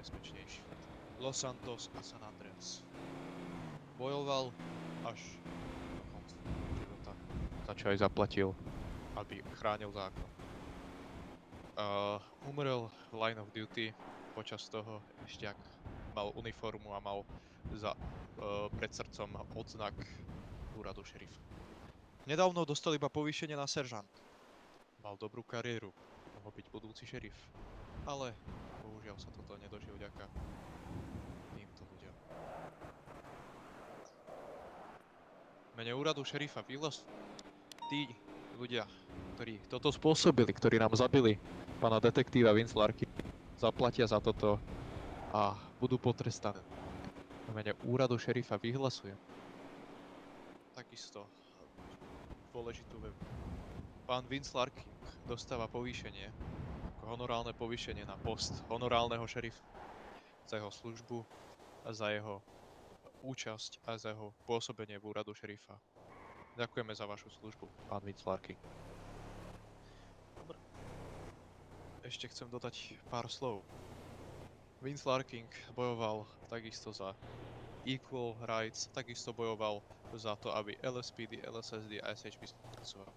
najbezpečnejší. Los Santos a San Andreas. Bojoval až do konca života, za čo aj zaplatil, aby chránil zákon. Umrel v line of duty, počas toho ešte ak mal uniformu a mal pred srdcom odznak úradu šerifa. Nedávno dostal iba povýšenie na seržant. Mal dobrú kariéru, mohol byť budúci šerif. Ale bohužiaľ sa toto nedožil vďaka týmto ľuďom. V mene úradu šerifa vyhlas tí ľudia, ktorí toto spôsobili, ktorí nám zabili pána detektíva Vince Larky, zaplatia za toto a budú potrestané. V mene úradu šerifa vyhlasujem takisto dôležitú vec. Pán Vince Larking dostáva povýšenie, ako honorálne povýšenie na post honorálneho šerifa za jeho službu a za jeho účasť a za jeho pôsobenie v úradu šerifa. Ďakujeme za vašu službu, pán Vince Larking. Dobre. Ešte chcem dodať pár slov. Vince Larking bojoval takisto za equal rights, takisto bojoval za to, aby LSPD, LSSD a SHP spolupracovali.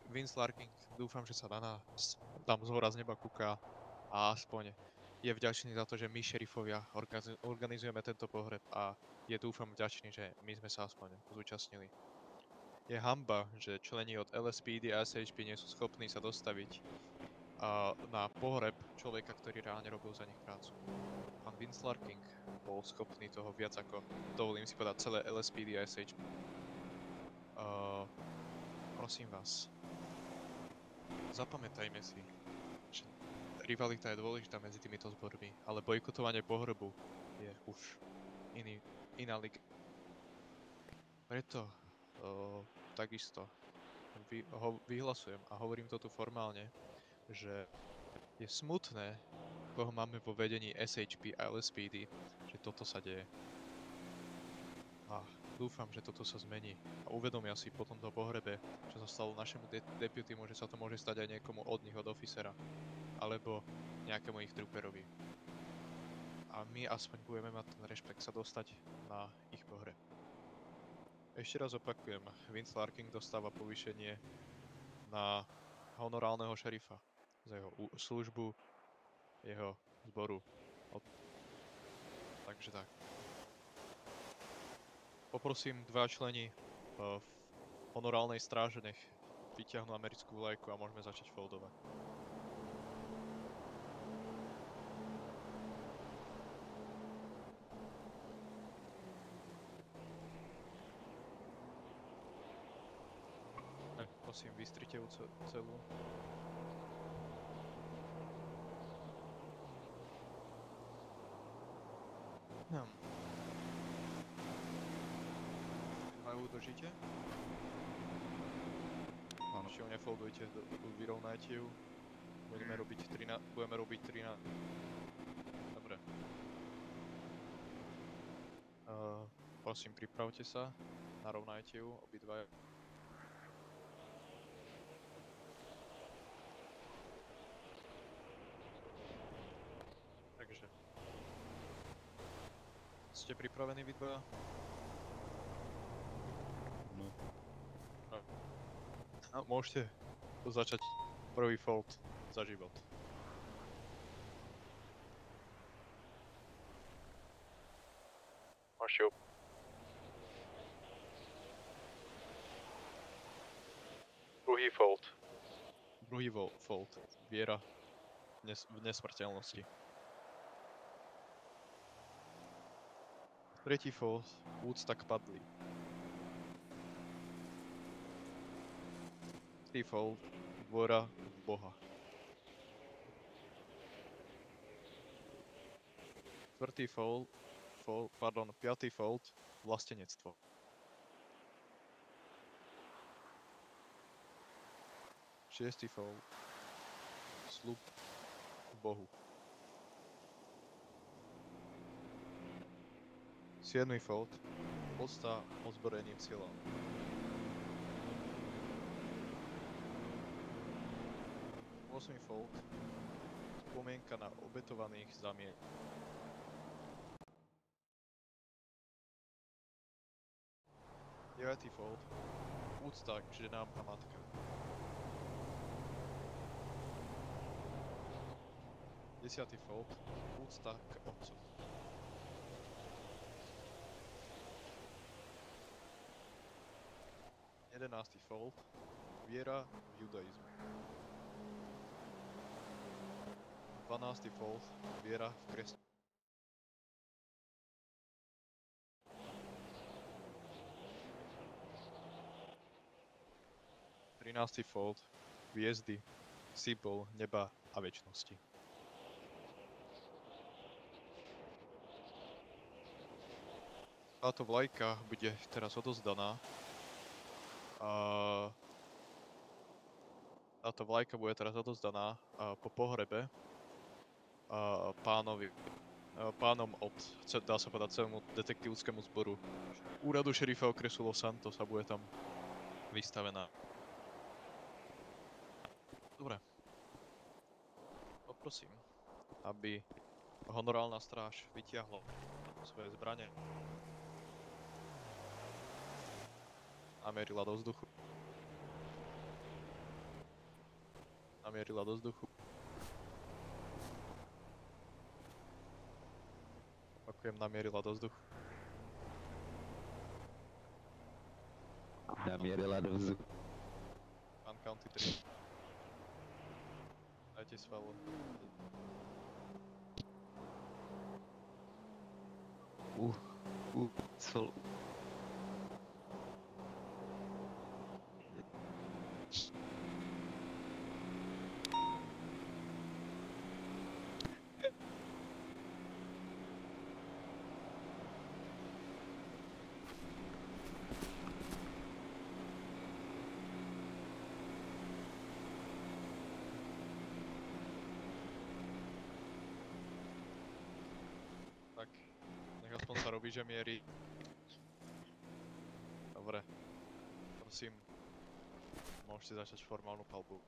Vince Larking, dúfam, že sa na nás tam zhora z neba kúka a aspoň je vďačný za to, že my šerifovia organizujeme tento pohreb a je dúfam vďačný, že my sme sa aspoň zúčastnili. Je hanba, že členi od LSPD a SHP nie sú schopní sa dostaviť na pohreb človeka, ktorý reálne robil za nich prácu. Pán Vince Larking bol schopný toho viac ako, dovolím si povedať, celé LSPD a SHP. Prosím vás, zapamätajme si, že rivalita je dôležitá medzi týmito zbormi, ale bojkotovanie pohrebu je už iná liga. Preto takisto vyhlasujem a hovorím to tu formálne, že je smutné, koho máme vo vedení SHP a LSPD, že toto sa deje. A dúfam, že toto sa zmení a uvedomia si po tomto pohrebe, čo sa stalo našemu deputymu, že sa to môže stať aj niekomu od nich, od officera, alebo nejakému ich trooperovi. A my aspoň budeme mať ten rešpekt sa dostať na ich pohreb. Ešte raz opakujem, Vince Larking dostáva povýšenie na honorálneho šerifa za jeho službu, jeho zboru. Takže tak. Poprosím dva členi v honorálnej stráže, nech vyťahnú americkú vlajku a môžeme začať foldovať. Prosím, vystrite ju celú. Majú udržíte? Áno. Ešte ju nefoldujte, vyrovnajte ju. Budeme robiť 3 na... Dobre. Prosím, pripravte sa. Narovnajte ju, obidva. Takže. Ste pripravení vy dvaja? No. No, môžete začať prvý fold za život. Máš. Druhý fold. Druhý fold. Viera v nesmrteľnosti. Tretí fold. Úcta k padlým. Fold, dôvera v Boha. Piatý fold, vlastenectvo. Šiestý fold, sľub Bohu. Siedmy fold, podsta ozbrojeným silám. 8. fold, spomienka na obetovaných zamieť. Deviatý fold. Úcta k ženám a matkám. 10. fold. Úcta k otcu. 11. fold. Viera v judaizmu. 12. fold. Viera v kresťanstve. 13. fold. Hviezdy, symbol neba a večnosti. Táto vlajka bude teraz odozdaná. Táto vlajka bude teraz odozdaná po pohrebe pánom od, dá sa povedať, celému detektívskému zboru úradu šerifa okresu Los Santos a bude tam vystavená. Dobre. Poprosím, aby honorálna stráž vytiahla svoje zbrane. Namierila do vzduchu. Namierila do vzduchu. Opakujem, namierila do vzduchu. Namierila do vzduchu. Pán County 3. Dajte svalu. Sol. Tak, nech aspoň sa robí, že mierí. Dobre. Prosím, môžete začať formálnu palbu.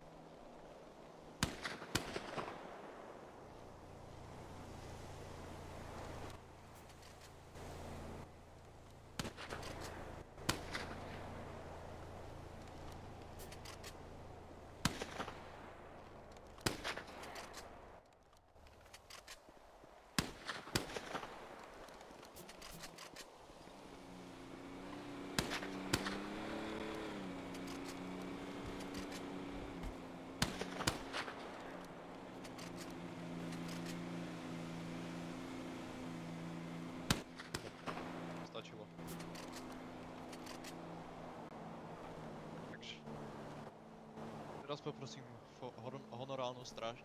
Stačilo. Takže. Teraz poprosím honorálnu stráž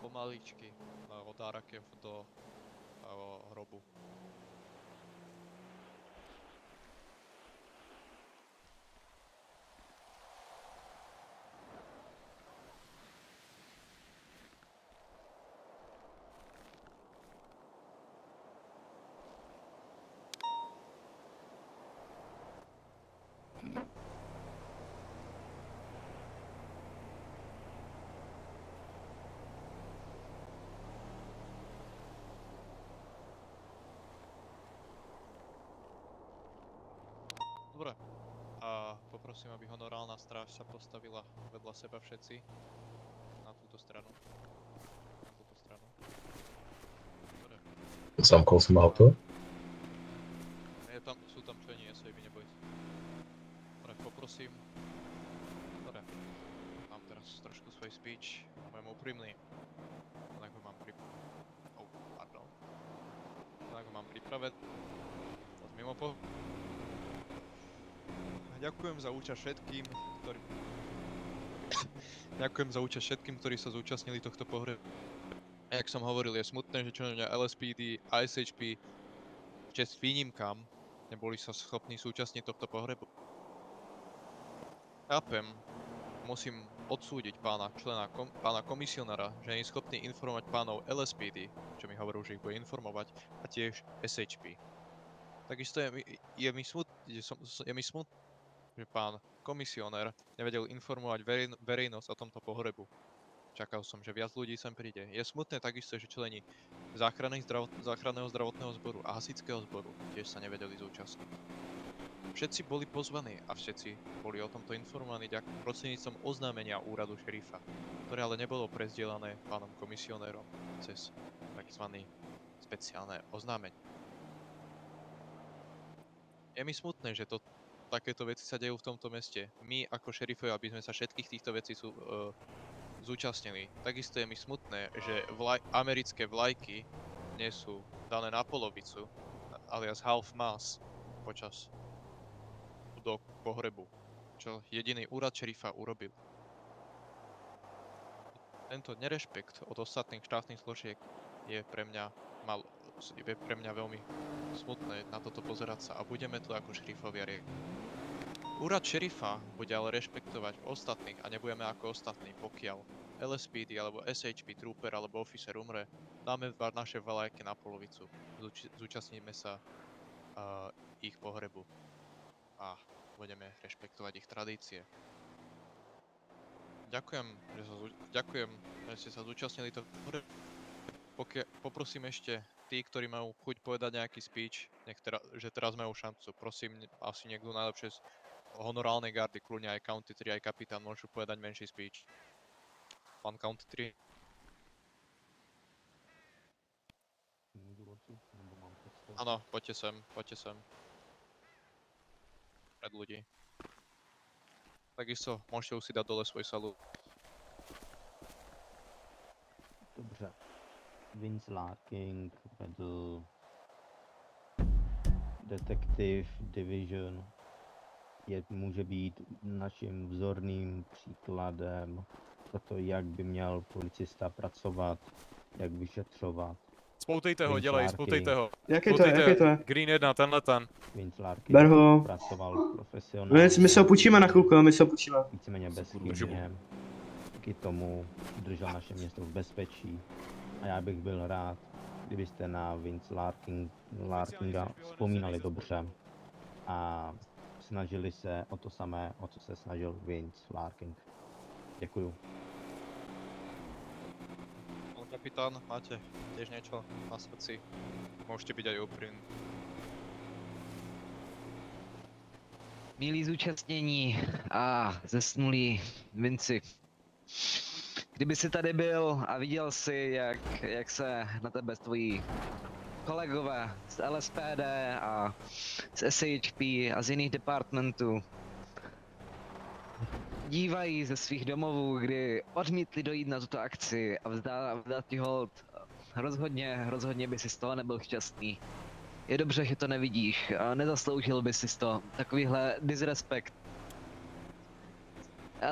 pomaličky od Arakev do hrobu. Dobre. A poprosím, aby honorálna stráž sa postavila vedľa seba všetci. Na túto stranu. Na túto stranu. Dobre. Zamkol som auto. Sú tam čo nie, vy nebojte. Dobre, poprosím. Dobre. Mám teraz trošku svoj speech. Budem úprimný. Tak ho mám pripravený. Mimo Ďakujem za účasť všetkým, ktorí sa zúčastnili tohto pohrebu. Jak som hovoril, je smutné, že členovia LSPD a SHP čest výnimkám neboli sa schopní súčasniť tohto pohrebu. Chápem, musím odsúdiť pána komisionára, že nie je schopný informovať pánov LSPD, čo mi hovoril, že ich bude informovať, a tiež SHP. Takisto je mi smutné, že pán komisionér nevedel informovať verejnosť o tomto pohrebu. Čakal som, že viac ľudí sem príde. Je smutné takisto, že členi záchranného zdravotného zboru a hasičského zboru tiež sa nevedeli zúčastniť. Všetci boli pozvaní a všetci boli o tomto informovaní prostredníctvom oznámenia úradu šerifa, ktoré ale nebolo prezdielané pánom komisionérom cez tzv. Speciálne oznámenie. Je mi smutné, že takéto veci sa dejú v tomto meste. My ako šerifovia, aby sme sa všetkých týchto vecí zúčastnili. Takisto je mi smutné, že americké vlajky nie sú dané na polovicu, alias half mast do pohrebu, čo jediný úrad šerifa urobil. Tento nerešpekt od ostatných štátnych zložiek je pre mňa veľmi smutné na toto pozerať sa a budeme to ako šerifovia riešiť. Úrad šerifa bude ale rešpektovať ostatných a nebudeme ako ostatní, pokiaľ LSPD alebo SHP trooper alebo officer umre, dáme naše vlajky na polovicu, zúčastníme sa ich pohrebu a budeme rešpektovať ich tradície. Ďakujem, že ste sa zúčastnili toho. Poprosím ešte tí, ktorí majú chuť povedať nejaký speech, že teraz majú šancu. Prosím, asi niekto najlepšie z honorálnej gardy, kľudne aj County 3, aj kapitán, môžu povedať menší speech. Pán County 3. Áno, poďte sem. Pred ľudí. Takisto môžete si dať dole svoj salút. Dobře. Vince Larking vedl Detective Division. Může být naším vzorným příkladem pro to, jak by měl policista pracovat, jak vyšetřovat. Spoutejte ho, spoutejte ho. Jaký to je? Green 1, tenhle ten. Vince Larking Ber ho. pracoval profesionálně. My se ho půjčíme na chvilku, Víceméně bezchybně. Díky tomu udržel naše město v bezpečí. A já bych byl rád, kdybyste na Vince Larkinga vzpomínali dobře a snažili se o to samé, o co se snažil Vince Larking. Děkuju. Pán kapitán, máte tiež niečo na srdci? Môžete byť aj úprimní. Milí zúčastnění a zesnulí Vinci. Kdyby jsi tady byl a viděl si, jak se na tebe tvoji kolegové z LSPD a z SHP a z jiných departmentů dívají ze svých domovů, kdy odmítli dojít na tuto akci a vzdát ti hold, rozhodně by si z toho nebyl šťastný. Je dobře, že to nevidíš a nezasloužil by si to, takovýhle disrespekt.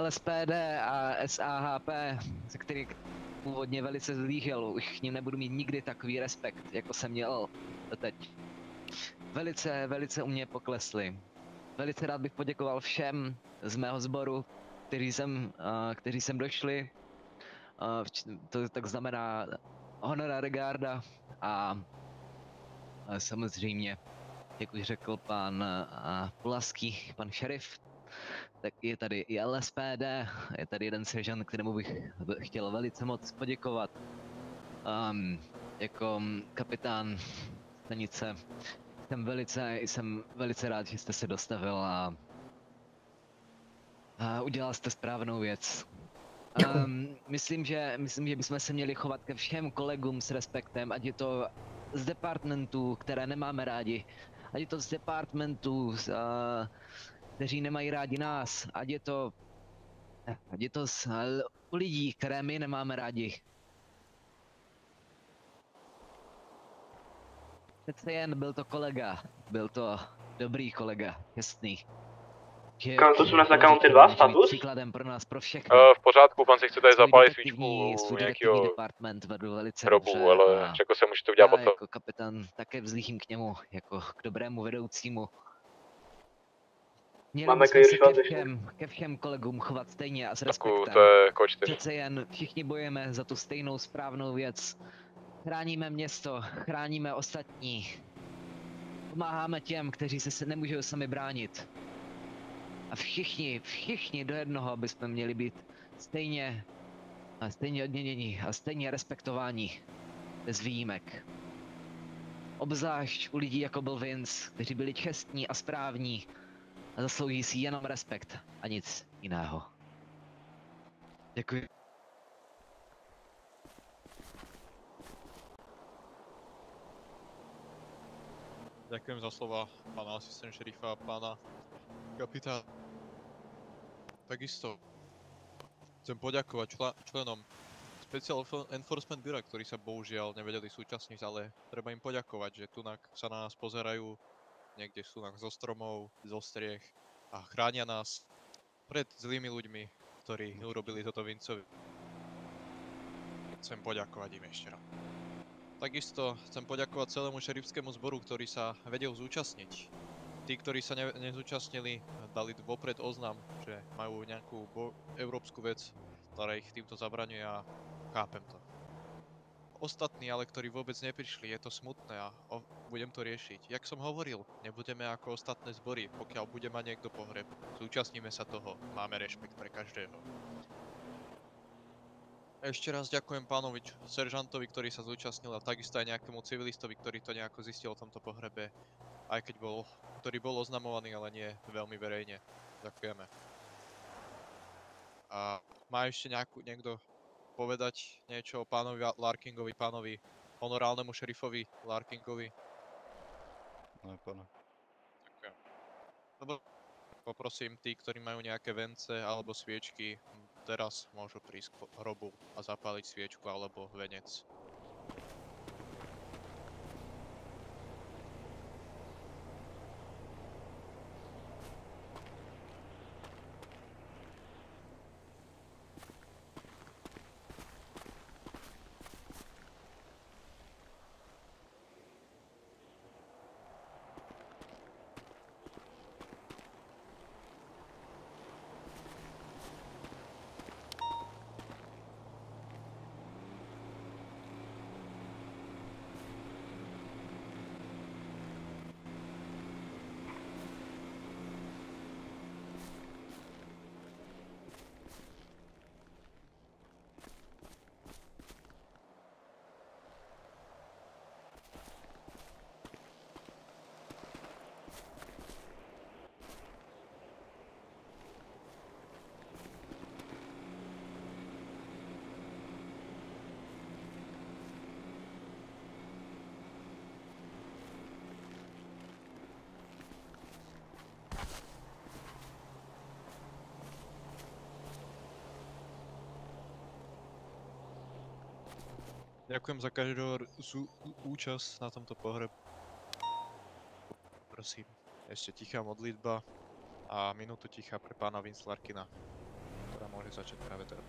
LSPD a SAHP, se který původně velice zlížel, už k ním nebudu mít nikdy takový respekt, jako jsem měl teď. Velice u mě poklesli. Velice rád bych poděkoval všem z mého sboru, kteří sem došli. To tak znamená honorary garda a samozřejmě, jak už řekl pan Pulaský, pan šerif, tak je tady i LSPD, je tady jeden seržant, kterému bych chtěl velice moc poděkovat. Jako kapitán stanice jsem velice rád, že jste se dostavil a udělal jste správnou věc. Myslím, že bychom se měli chovat ke všem kolegům s respektem, ať je to z departmentů, které nemáme rádi, ať je to z departmentů, kteří nemají rádi nás, ať je to z lidí, které my nemáme rádi. Přece jen byl to kolega, byl to dobrý kolega, jasný. Kam to jsou nás na County 2 status? Příkladem pro nás, pro všechny. V pořádku, pan si chce tady zapálit svíčku svůj nějakého department vedl velice hrobu, dobře, ale čeko se můžete udělat já potom. jako kapitán také vzlížím k němu, jako k dobrému vedoucímu. Měli bychom se ke všem kolegům chovat stejně a s respektem. To je koč 4. Přece jen všichni bojujeme za tu stejnou správnou věc. Chráníme město, chráníme ostatní. Pomáháme těm, kteří se nemůžou sami bránit. A všichni do jednoho bychom měli být A stejně odměnění a stejně respektování. Bez výjimek. Obzvlášť u lidí jako byl Vince, kteří byli čestní a správní a zaslouží si jenom respekt a nic jiného. Děkuji. Ďakujem za slova pána asistent šerifa a pána kapitána. Takisto chcem poďakovať členom Special Enforcement Bureau, ktorí sa bohužiaľ nevedeli súčasniť, ale treba im poďakovať, že tunak sa na nás pozerajú, niekde sú nám zo stromov, zo striech a chránia nás pred zlými ľuďmi, ktorí urobili toto Vincovi. Chcem poďakovať im ešte raz. Takisto chcem poďakovať celému šerifskému zboru, ktorý sa vedel zúčastniť. Tí, ktorí sa nezúčastnili, dali vopred oznam, že majú nejakú európsku vec, ktorá ich týmto zabraňuje a chápem to. Ostatní ale, ktorí vôbec neprišli, je to smutné a budem to riešiť. Jak som hovoril, nebudeme ako ostatné zbory, pokiaľ bude mať niekto pohreb. Zúčastníme sa toho, máme rešpekt pre každého. Ešte raz ďakujem pánovi seržantovi, ktorý sa zúčastnil a takisto aj nejakému civilistovi, ktorý to nejako zistil o tomto pohrebe, aj keď ktorý bol oznamovaný, ale nie veľmi verejne. Ďakujeme. A má ešte niekto povedať niečo o pánovi Larkingovi, pánovi honorálnemu šerifovi Larkingovi? Ne, pane. Ďakujem. Dobre. Poprosím tí, ktorí majú nejaké vence alebo sviečky, teraz môžu prísť k hrobu a zapáliť sviečku alebo venec. Ďakujem za každú účasť na tomto pohrebu. Prosím, ešte tichá modlitba a minútu ticha pre pána Vince Larkina, ktorá môže začať práve teraz.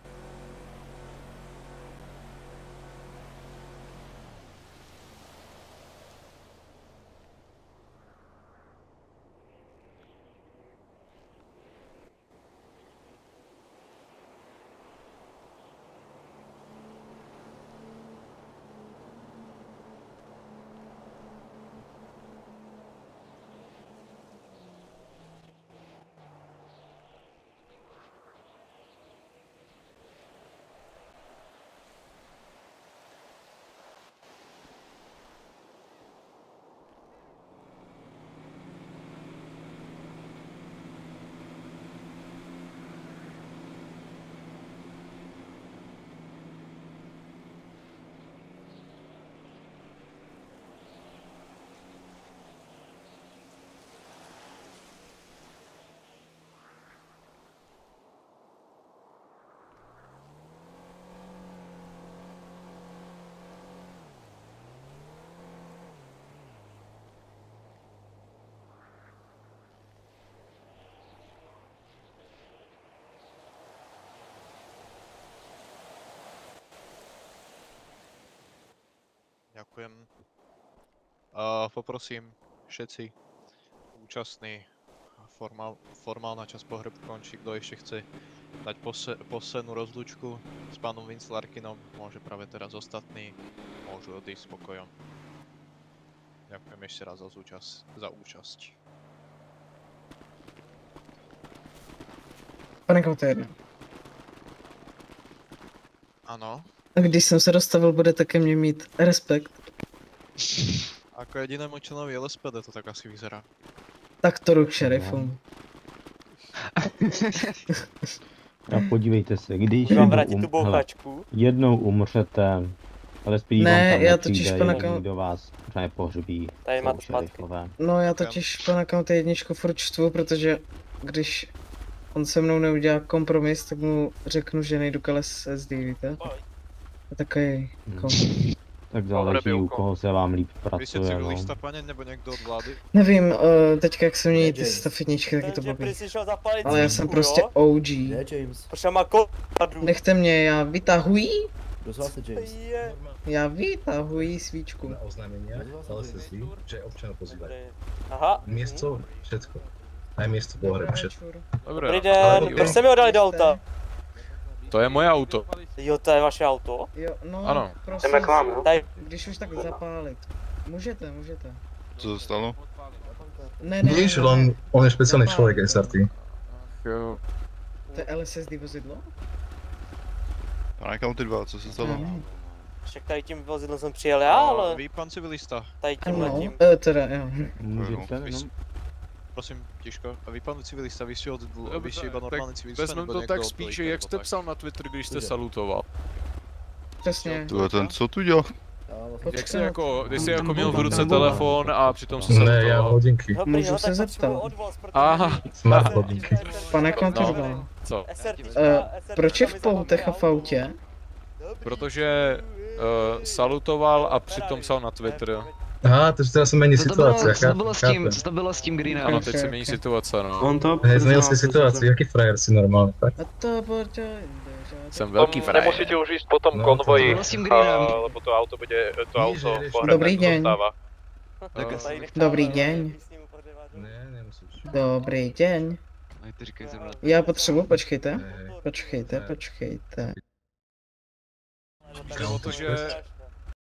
Ďakujem. Poprosím všetci účastní, formálna časť pohrebu končí, kto ešte chce dať poslednú rozlúčku s pánom Vince Larkinom, môže práve teraz ostatní, môžu odísť spokojom. Ďakujem ešte raz za účasť. Pane Kautér, Áno. A když jsem se dostavil, budete ke mně mít respekt. Ako jedinému členovi LSPD to tak asi vyzerá. Tak to jdu k šerifům. A podívejte se, když Mám jednou, vrátit tu hele, bouchačku. jednou umřete, ale spíš Ne, vám tam já totiž nepřijde, pana jenom Kau- do vás nepohřbí, Tady jsou máte zpátky. šerifové. No já totiž pana County jedničku furt čtvu, protože když on se mnou neudělá kompromis, tak mu řeknu, že nejdu k LSSD, víte? A takový jako, Tak záleží, u koho se vám líp Vy ste pracuje, no. civilista, pane, nebo niekto od vlády? nevím, teďka jak se mění ty stafetničky, tak je to Takže blbý. prý si šel zapalit Ale já svíčku, jsem prostě jo? OG. Protože má koladu. Nechte mě, já vytahuji, Je. já vytahuji svíčku. Na oznámenia LSSD, že občana pozývajú. Aha. Miesto, všetko. Aj miesto pohrebu, všetko. Dobré. Dobrý den, proč jste mi ho dali do auta? To je moje auto. Jo, to je vaše auto? Jo, no, Ano. prosím, Jdeme k vám, jo? Tady. když už tak zapálit. Můžete. Co se stalo? Ne, Víš, on je špeciálny človek, SRT. Jo. To je LSSD vozidlo? Pane County 2, co se stalo? Ano. Však tady tím vozidlem jsem přijel já, ale Vy, pán civilista, tady tím Ano, letím. teda jo. Můžete, vy no. si- prosím, tiško. A vy, pán civilista, vy ste vy ste iba tak normálny civilista, vezmem nebo to niekto tak od spíše, dvojky, jak alebo jste tak? psal na Twitter, když jste salutoval. Přesně. To je ten, co tu dělal? Jak jsi jako, ty jsi jako měl v ruce Bomba. telefon a přitom se Ne, ja salutoval. hodinky. Dobrý, Můžu no, se tak zeptat? potřebuji odvoz, protože... Aha. Smart hodinky. Pane No. Kantorová, Co? proč je v poutech a v autě? Protože salutoval a přitom psal na Twitter. Aha, takže teraz sa mení Co to bylo, situácia, co to bylo s tím, chápem. co to bylo s tím Greenem? Ano, teď se Ok, mění ok. situace, no. On to... Hej, zmenil si situáciu, jaký frajer si normálne, tak? A to bude... Jsem velký frajer. Nemusíte už ísť po tom No, konvoji, to- S tím Greenem. lebo to auto bude, to Nič, auto rieš. pohrebné Dobrý deň. zostáva. Dobrý deň. Ne, nemusíš. Dobrý deň. Oj, to říkaj zrovna. Já potřebuji, počkejte. Hej, Počkejte. Jde o to, že